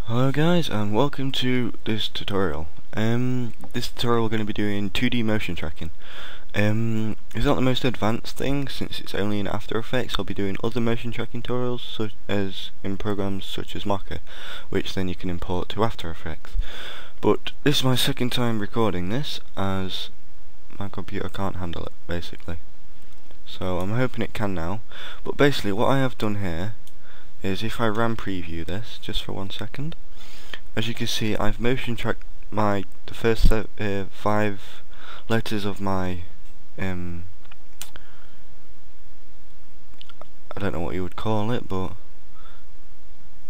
Hello guys, and welcome to this tutorial. This tutorial we're going to be doing 2D motion tracking. It's not the most advanced thing since it's only in After Effects. I'll be doing other motion tracking tutorials such as in programs such as Mocha, which then you can import to After Effects. But this is my second time recording this as my computer can't handle it, basically. So I'm hoping it can now. But basically what I have done here is if I RAM preview this just for 1 second, as you can see I've motion tracked the first 5 letters of my I don't know what you would call it, but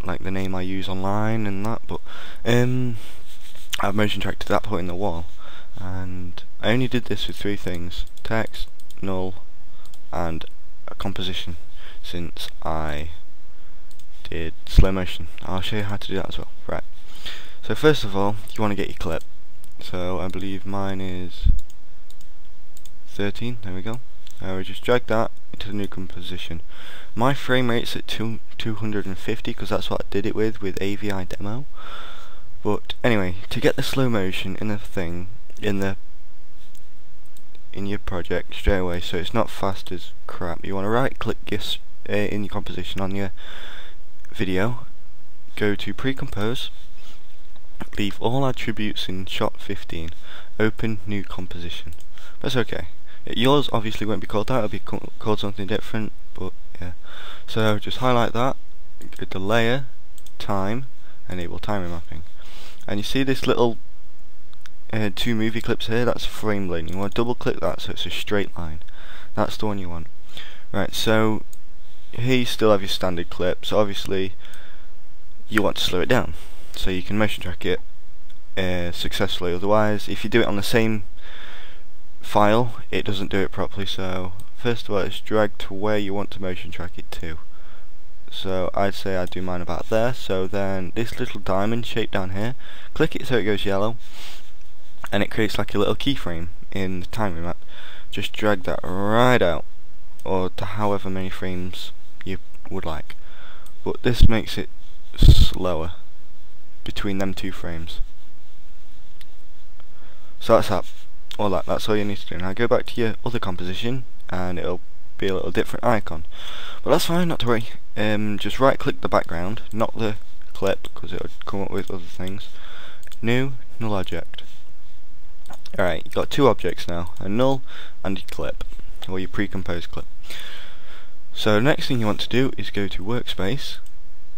like the name I use online and that, but I've motion tracked to that point in the wall, and I only did this with 3 things: text, null and a composition, since I did slow motion. I'll show you how to do that as well. Right, so first of all you want to get your clip. So I believe mine is 13, there we go. I just drag that into the new composition. My frame rate's at 250 because that's what I did it with AVI demo. But anyway, to get the slow motion in the thing, in your project straight away, so it's not fast as crap, you want to right click this in your composition on your video, go to pre-compose, leave all attributes in shot 15, open new composition. That's okay. Yours obviously won't be called that, it'll be called something different, but yeah. So just highlight that, go to layer, time, enable time remapping, and you see this little 2 movie clips here, that's frame lane. You want to double click that so it's a straight line. That's the one you want. Right, so here you still have your standard clip, so obviously you want to slow it down so you can motion track it successfully. Otherwise, if you do it on the same file, it doesn't do it properly. So first of all, it's drag to where you want to motion track it to. So I'd say I'd do mine about there. So then this little diamond shape down here, click it so it goes yellow, and it creates like a little keyframe in the time remap. Just drag that right out, or to however many frames you would like, but this makes it slower between them 2 frames. So that's that. That's all you need to do. Now go back to your other composition and it'll be a little different icon, but that's fine, not to worry. Just right click the background, not the clip, because it'll come up with other things. New, null object. Alright, you've got 2 objects now, a null and your clip, or your pre-composed clip. So the next thing you want to do is go to workspace,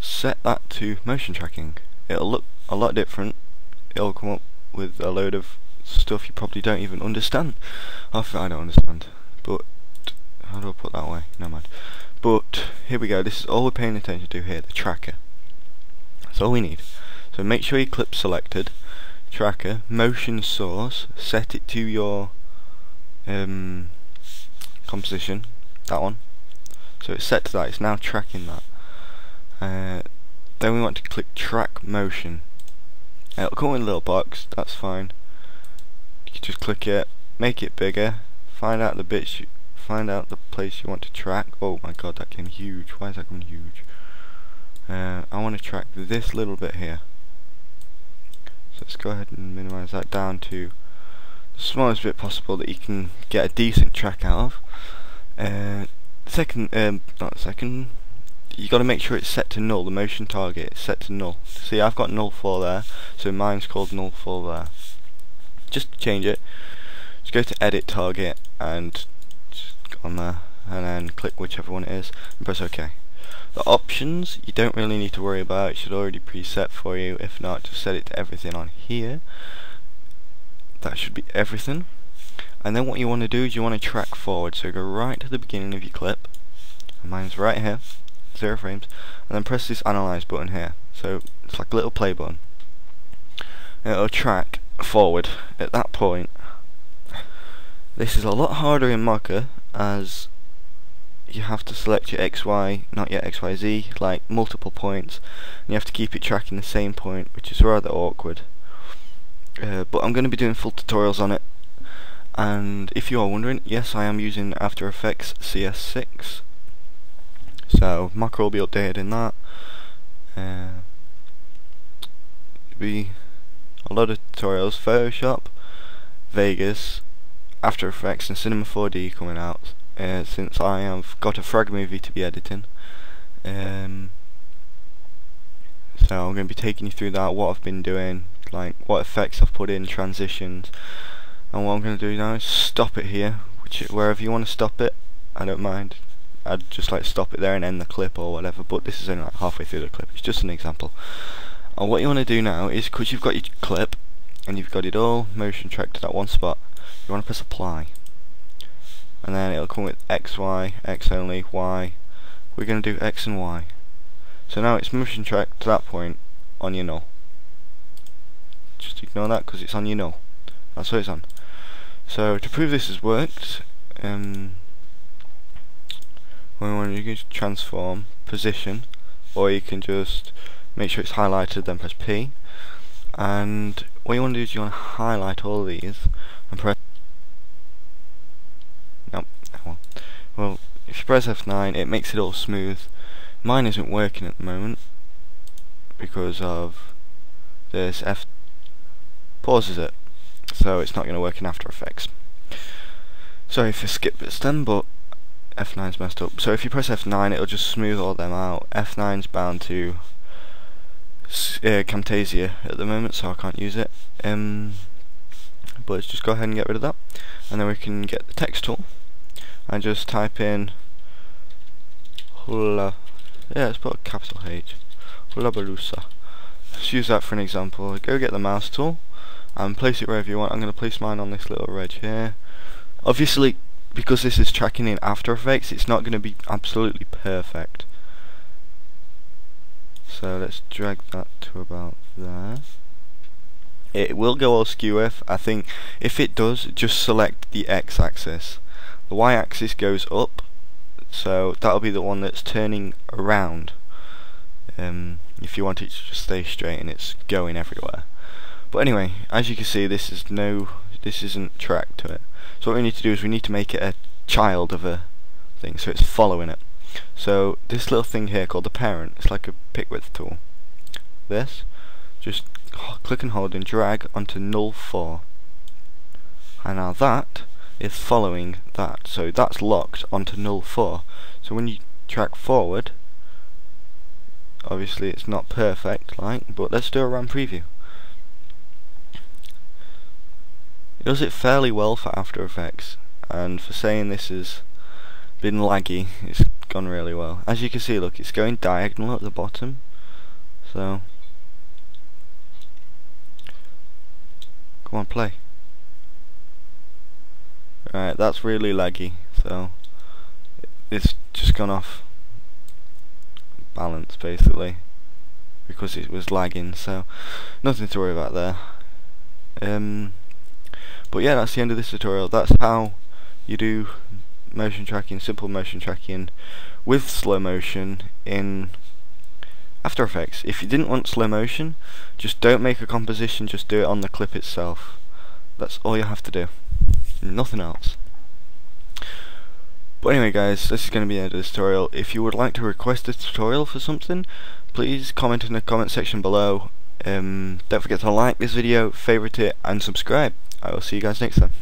set that to motion tracking. It'll look a lot different. It'll come up with a load of stuff you probably don't even understand. I don't understand, but how do I put that away? Never mind. But here we go, this is all we're paying attention to here, the tracker. That's all we need. So make sure your clip's selected, tracker, motion source, set it to your composition, that one. So it's set to that, it's now tracking that. Then we want to click track motion. It'll come in a little box, that's fine. You can just click it, make it bigger, find out the place you want to track. Oh my god, that came huge. Why is that coming huge? I want to track this little bit here. So let's go ahead and minimize that down to the smallest bit possible that you can get a decent track out of. You got to make sure it's set to null. The motion target is set to null. See, I've got null 4 there, so mine's called null 4 there. Just to change it, just go to edit target and just go on there, and then click whichever one it is and press OK. The options you don't really need to worry about, it should already preset for you. If not, just set it to everything on here. That should be everything. And then what you want to do is you want to track forward, so go right to the beginning of your clip, and mine's right here, 0 frames, and then press this analyze button here. So it's like a little play button, and it'll track forward. At that point, this is a lot harder in Mocha as you have to select your XY, not your XYZ, like multiple points, and you have to keep it tracking the same point, which is rather awkward. But I'm going to be doing full tutorials on it, and if you are wondering, yes, I am using After Effects CS6, so Mocha will be updated in that. be a lot of tutorials: Photoshop, Vegas, After Effects, and Cinema 4D coming out, since I have got a frag movie to be editing. So I'm going to be taking you through that, what I've been doing, like what effects I've put in, transitions, and what I'm going to do now is stop it here, wherever you want to stop it. I don't mind. I'd just like stop it there and end the clip or whatever, but this is only like halfway through the clip, it's just an example. And what you want to do now is, because you've got your clip and you've got it all motion tracked to that one spot, you want to press apply, and then it'll come with X, Y, X only, Y. We're going to do X and Y. So now it's motion tracked to that point on your null. Just ignore that because it's on your null. That's what it's on. So to prove this has worked, you can transform, position, or you can just make sure it's highlighted, then press P. And what you want to do is you want to highlight all of these and press. Nope. Well, if you press F9, it makes it all smooth. Mine isn't working at the moment because of this. F pauses it, so it's not going to work in After Effects. Sorry if I skip bits then, but F9's messed up. So if you press F9, it'll just smooth all them out. F9's bound to Camtasia at the moment, so I can't use it. But let's just go ahead and get rid of that, and then we can get the text tool and just type in hula. Yeah, let's put a capital H. Hullabalooza. Let's use that for an example. Go get the mouse tool and place it wherever you want. I'm going to place mine on this little wedge here. Obviously, because this is tracking in After Effects, it's not going to be absolutely perfect. So let's drag that to about there. It will go all skew if, I think, if it does, just select the X axis. The Y axis goes up, so that'll be the one that's turning around. If you want it to just stay straight and it's going everywhere. But anyway, as you can see, this isn't tracked to it. So what we need to do is we need to make it a child of a thing, so it's following it. So this little thing here called the parent, it's like a pick width tool. This, just click and hold and drag onto null 4. And now that is following that, so that's locked onto null 4. So when you track forward, obviously it's not perfect, but let's do a RAM preview. It does it fairly well for After Effects, and for saying this has been laggy, it's gone really well. As you can see, look, it's going diagonal at the bottom, so come on, play. Alright, that's really laggy, so it's just gone off balance basically because it was lagging, so nothing to worry about there. But yeah, that's the end of this tutorial. That's how you do motion tracking, simple motion tracking with slow motion in After Effects. If you didn't want slow motion, just don't make a composition, just do it on the clip itself. That's all you have to do, nothing else. But anyway guys, this is going to be the end of this tutorial. If you would like to request a tutorial for something, please comment in the comment section below. Don't forget to like this video, favourite it, and subscribe. I will see you guys next time.